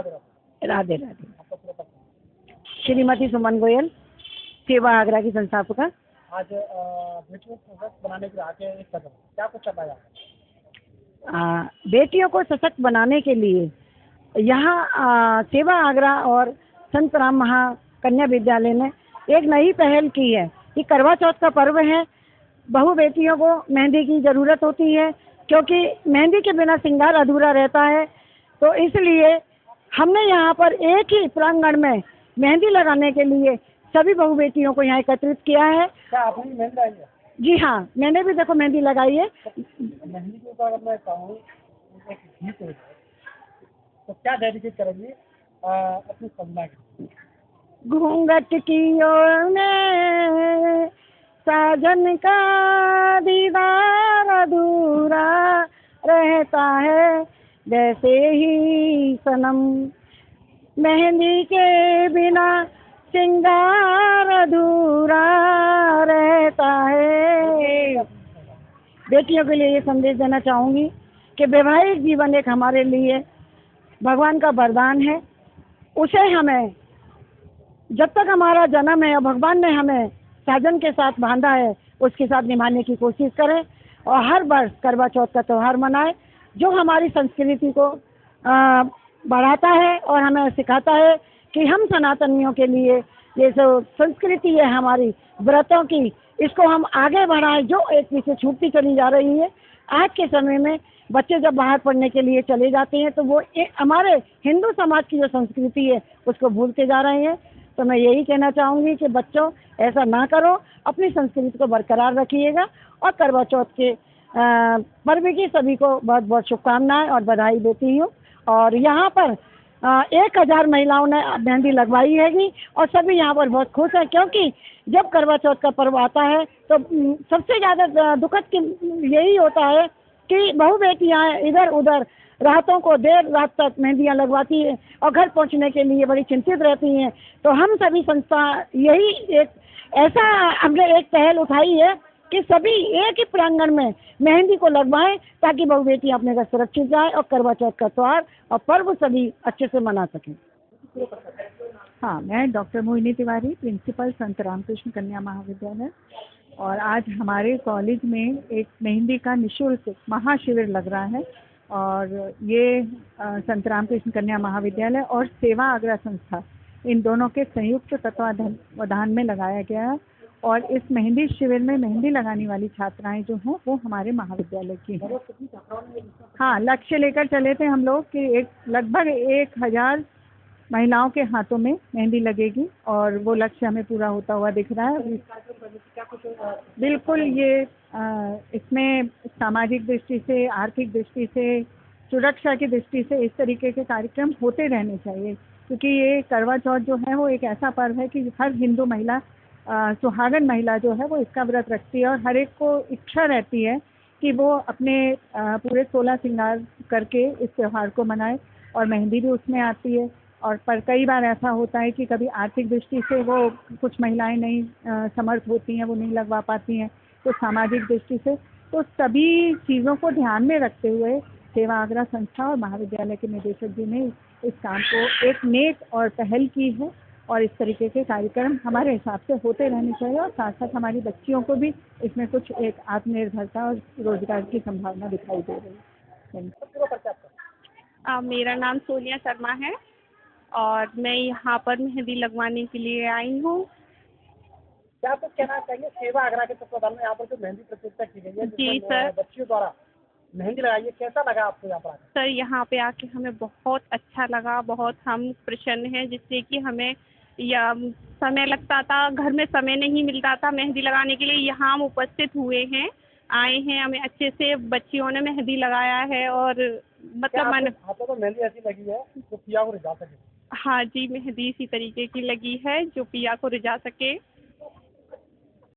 राधे राधे। श्रीमती सुमन गोयल, सेवा आगरा की संस्थापक। आज बेटियों को सशक्त बनाने के आगे एक कदम क्या कुछ बताया? बेटियों को सशक्त बनाने के लिए यहाँ सेवा आगरा और संत राम महाकन्या विद्यालय ने एक नई पहल की है कि करवा चौथ का पर्व है, बहू बेटियों को मेहंदी की ज़रूरत होती है क्योंकि मेहंदी के बिना श्रृंगार अधूरा रहता है। तो इसलिए हमने यहाँ पर एक ही प्रांगण में मेहंदी लगाने के लिए सभी बहू बेटियों को यहाँ एकत्रित किया है। क्या आपने मेहंदी लगाई है? जी हाँ, मैंने भी देखो मेहंदी लगाई है। मेहंदी के ऊपर अगर मैं कहूँ एक गीत है तो क्या डेडिकेट करेंगी अपनी संजना के? घूंघट की ओर में साजन का दीदार अधूरा रहता है, वैसे ही सनम मेहंदी के बिना श्रृंगार अधूरा रहता है। बेटियों के लिए ये संदेश देना चाहूँगी कि वैवाहिक जीवन एक हमारे लिए भगवान का वरदान है। उसे हमें जब तक हमारा जन्म है और भगवान ने हमें साजन के साथ बांधा है उसके साथ निभाने की कोशिश करें और हर वर्ष करवा चौथ का त्यौहार मनाएं जो हमारी संस्कृति को बढ़ाता है और हमें सिखाता है कि हम सनातनियों के लिए ये जो संस्कृति है हमारी व्रतों की, इसको हम आगे बढ़ाएं जो एक पीछे छूटती चली जा रही है। आज के समय में बच्चे जब बाहर पढ़ने के लिए चले जाते हैं तो वो हमारे हिंदू समाज की जो संस्कृति है उसको भूलते जा रहे हैं। तो मैं यही कहना चाहूँगी कि बच्चों ऐसा ना करो, अपनी संस्कृति को बरकरार रखिएगा और करवा चौथ के पर्व की सभी को बहुत बहुत शुभकामनाएं और बधाई देती हूँ। और यहाँ पर 1000 महिलाओं ने मेहंदी लगवाई हैगी और सभी यहाँ पर बहुत खुश हैं क्योंकि जब करवा चौथ का पर्व आता है तो सबसे ज़्यादा दुखद की यही होता है कि बहू बेटियाँ इधर उधर रातों को देर रात तक मेहंदियाँ लगवाती हैं और घर पहुँचने के लिए बड़ी चिंतित रहती हैं। तो हम सभी संस्था यही एक ऐसा हमने एक पहल उठाई है कि सभी एक ही प्रांगण में मेहंदी को लगवाएं ताकि बहू बेटियाँ अपने घर सुरक्षित जाएं और करवा चौथ का त्यौहार और पर्व सभी अच्छे से मना सकें। हाँ, मैं डॉक्टर मोहिनी तिवारी, प्रिंसिपल संत रामकृष्ण कन्या महाविद्यालय, और आज हमारे कॉलेज में एक मेहंदी का निःशुल्क महाशिविर लग रहा है और ये संत रामकृष्ण कन्या महाविद्यालय और सेवा आगरा संस्था इन दोनों के संयुक्त तत्वावधान में लगाया गया है। और इस मेहंदी शिविर में मेहंदी लगाने वाली छात्राएं जो हैं वो हमारे महाविद्यालय की हैं। हाँ, लक्ष्य लेकर चले थे हम लोग कि लगभग 1000 महिलाओं के हाथों में मेहंदी लगेगी और वो लक्ष्य हमें पूरा होता हुआ दिख रहा है। बिल्कुल, ये इसमें सामाजिक दृष्टि से, आर्थिक दृष्टि से, सुरक्षा की दृष्टि से इस तरीके के कार्यक्रम होते रहने चाहिए क्योंकि ये करवा चौथ जो है वो एक ऐसा पर्व है कि हर हिंदू महिला, सुहागन महिला जो है वो इसका व्रत रखती है और हर एक को इच्छा रहती है कि वो अपने पूरे 16 श्रृंगार करके इस त्यौहार को मनाए और मेहंदी भी उसमें आती है। और पर कई बार ऐसा होता है कि कभी आर्थिक दृष्टि से वो कुछ महिलाएं नहीं समर्थ होती हैं, वो नहीं लगवा पाती हैं, तो सामाजिक दृष्टि से तो सभी चीज़ों को ध्यान में रखते हुए सेवा आगरा संस्था और महाविद्यालय के निदेशक जी ने इस काम को एक नेक और पहल की है और इस तरीके के कार्यक्रम हमारे हिसाब से होते रहने चाहिए और साथ साथ हमारी बच्चियों को भी इसमें कुछ एक आत्मनिर्भरता और रोजगार की संभावना दिखाई दे रही है। मेरा नाम सोनिया शर्मा है और मैं यहाँ पर मेहंदी लगवाने के लिए आई हूँ। क्या कुछ कहना चाहिए सेवा आगरा के तत्वाधान में यहाँ पर जो मेहंदी प्रतियोगिता की गई है? जी सर, बच्चियों द्वारा मेहंदी लगाई है, कैसा लगा आपको यहाँ पर आकर? सर यहाँ पे आके हमें बहुत अच्छा लगा, बहुत हम प्रसन्न हैं जिससे कि हमें या समय लगता था, घर में समय नहीं मिलता था मेहंदी लगाने के लिए। यहाँ हम उपस्थित हुए हैं, आए हैं, हमें अच्छे से बच्चियों ने मेहंदी लगाया है और मतलब मैंने तो मेहंदी ऐसी लगी है जो पिया को रिझा सके? हाँ जी, मेहंदी इसी तरीके की लगी है जो पिया को रिझा सके।